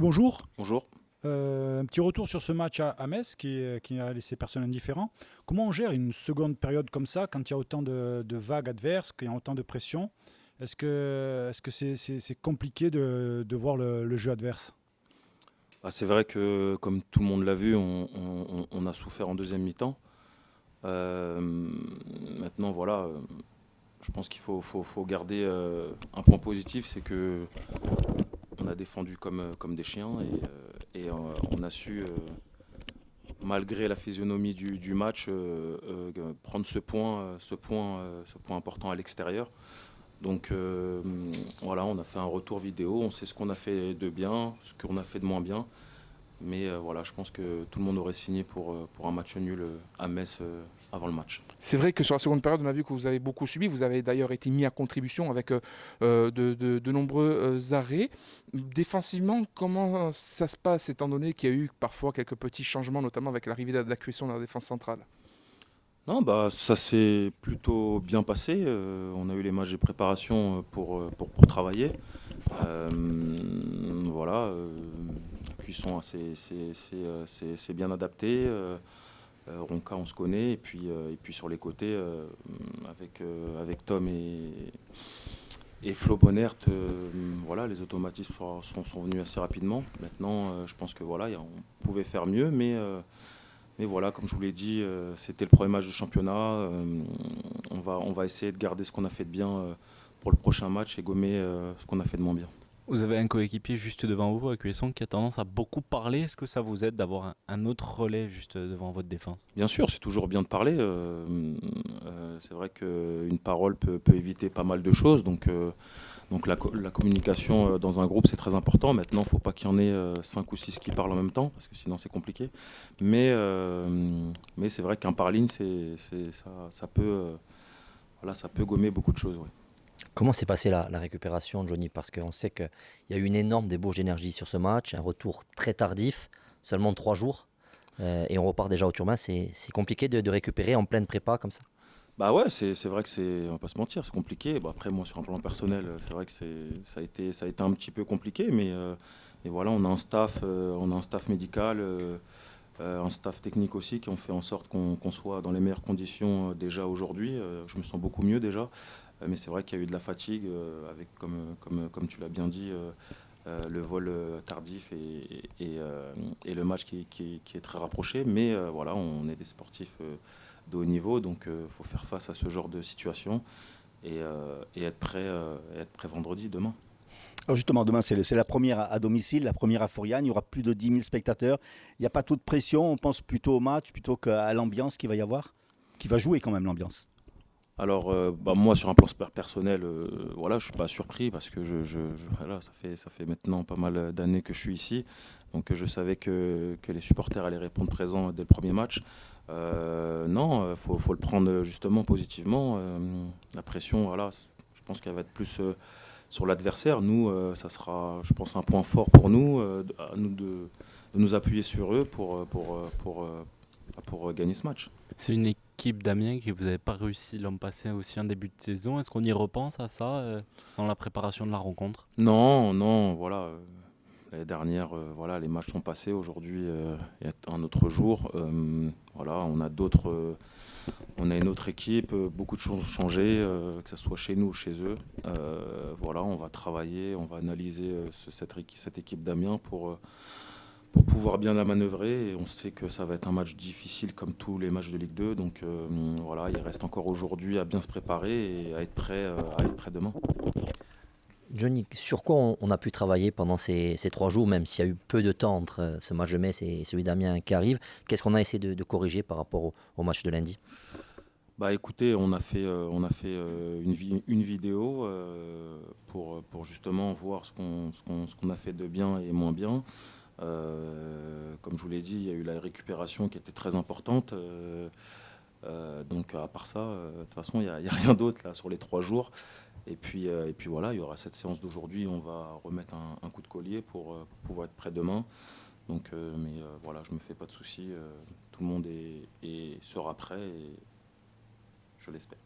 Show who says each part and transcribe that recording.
Speaker 1: bonjour.
Speaker 2: Bonjour.
Speaker 1: Un petit retour sur ce match à Metz qui a laissé personne indifférent. Comment on gère une seconde période comme ça quand il y a autant de vagues adverses, qu'il y a autant de pression? Est-ce que c'est compliqué de voir le jeu adverse?
Speaker 2: C'est vrai que, comme tout le monde l'a vu, on a souffert en deuxième mi-temps. Euh, Maintenant, voilà, je pense qu'il faut garder un point positif, c'est que on a défendu comme des chiens et on a su, malgré la physionomie du match, prendre ce point important à l'extérieur. Donc voilà, on a fait un retour vidéo, on sait ce qu'on a fait de bien, ce qu'on a fait de moins bien. Mais voilà, je pense que tout le monde aurait signé pour un match nul à Metz avant le match.
Speaker 3: C'est vrai que sur la seconde période, on a vu que vous avez beaucoup subi. Vous avez d'ailleurs été mis à contribution avec de nombreux arrêts. Défensivement, comment ça se passe, étant donné qu'il y a eu parfois quelques petits changements, notamment avec l'arrivée d'Acuisson dans la défense centrale?
Speaker 2: Non, bah, ça s'est plutôt bien passé. On a eu les matchs de préparation pour travailler. Voilà, Cuisson, c'est bien adapté. Ronca, on se connaît. Et puis sur les côtés, avec Tom et Flo Bonnert, voilà, les automatismes sont venus assez rapidement. Maintenant, je pense que voilà, on pouvait faire mieux, mais voilà, comme je vous l'ai dit, c'était le premier match de championnat. On va essayer de garder ce qu'on a fait de bien pour le prochain match et gommer ce qu'on a fait de moins bien.
Speaker 4: Vous avez un coéquipier juste devant vous, Acuesson, qui a tendance à beaucoup parler. Est-ce que ça vous aide d'avoir un autre relais juste devant votre défense?
Speaker 2: Bien sûr, c'est toujours bien de parler. C'est vrai qu'une parole peut éviter pas mal de choses. Donc la communication dans un groupe, c'est très important. Maintenant, il ne faut pas qu'il y en ait 5 ou 6 qui parlent en même temps, parce que sinon c'est compliqué. Mais c'est vrai qu'un par ligne, ça peut, voilà, ça peut gommer beaucoup de choses. Ouais.
Speaker 5: Comment s'est passée la récupération, Johnny? Parce qu'on sait qu'il y a eu une énorme débauche d'énergie sur ce match, un retour très tardif, seulement 3 jours, et on repart déjà au Turban. C'est compliqué de récupérer en pleine prépa comme ça.
Speaker 2: Bah ouais, c'est vrai que on va pas se mentir, c'est compliqué. Bah après, moi, sur un plan personnel, c'est vrai que ça a été un petit peu compliqué, mais voilà, on a un staff médical, un staff technique aussi, qui ont fait en sorte qu'on soit dans les meilleures conditions déjà aujourd'hui. Je me sens beaucoup mieux déjà. Mais c'est vrai qu'il y a eu de la fatigue, avec, comme tu l'as bien dit, le vol tardif et le match qui est très rapproché. Mais voilà, on est des sportifs de haut niveau, donc il faut faire face à ce genre de situation et être prêt vendredi, demain.
Speaker 6: Alors justement, demain, c'est la première à domicile, la première à Fouriane. Il y aura plus de 10 000 spectateurs. Il n'y a pas toute pression. On pense plutôt au match, plutôt qu'à l'ambiance qu'il va y avoir, qui va jouer quand même l'ambiance.
Speaker 2: Alors, bah, moi, sur un plan personnel, voilà, je suis pas surpris parce que voilà, ça fait maintenant pas mal d'années que je suis ici. Donc, je savais que les supporters allaient répondre présents dès le premier match. Non, faut le prendre justement positivement. La pression, voilà, je pense qu'elle va être plus sur l'adversaire. Nous, ça sera, je pense, un point fort pour nous, à nous de nous appuyer sur eux pour gagner ce match.
Speaker 4: C'est une équipe d'Amiens que vous n'avez pas réussi l'an passé aussi en début de saison. Est-ce qu'on y repense à ça dans la préparation de la rencontre?
Speaker 2: Non, non, voilà. L'année dernière, voilà, les matchs sont passés. Aujourd'hui, il y a un autre jour. Voilà, on a une autre équipe. Beaucoup de choses ont changé, que ce soit chez nous ou chez eux. Voilà, on va travailler, on va analyser cette équipe d'Amiens pour pouvoir bien la manœuvrer. Et on sait que ça va être un match difficile comme tous les matchs de Ligue 2. Donc voilà, il reste encore aujourd'hui à bien se préparer et à être prêt demain.
Speaker 5: Johnny, sur quoi on a pu travailler pendant ces 3 jours, même s'il y a eu peu de temps entre ce match de Metz et celui d'Amiens qui arrive? Qu'est-ce qu'on a essayé de corriger par rapport au match de lundi?
Speaker 2: Bah écoutez, on a fait une vidéo pour justement voir ce qu'on a fait de bien et moins bien. Comme je vous l'ai dit, il y a eu la récupération qui était très importante. Donc à part ça, de toute façon, il n'y a rien d'autre là sur les 3 jours. Et puis voilà, il y aura cette séance d'aujourd'hui. On va remettre un coup de collier pour pouvoir être prêt demain. Donc, voilà, je ne me fais pas de soucis. Tout le monde sera prêt et je l'espère.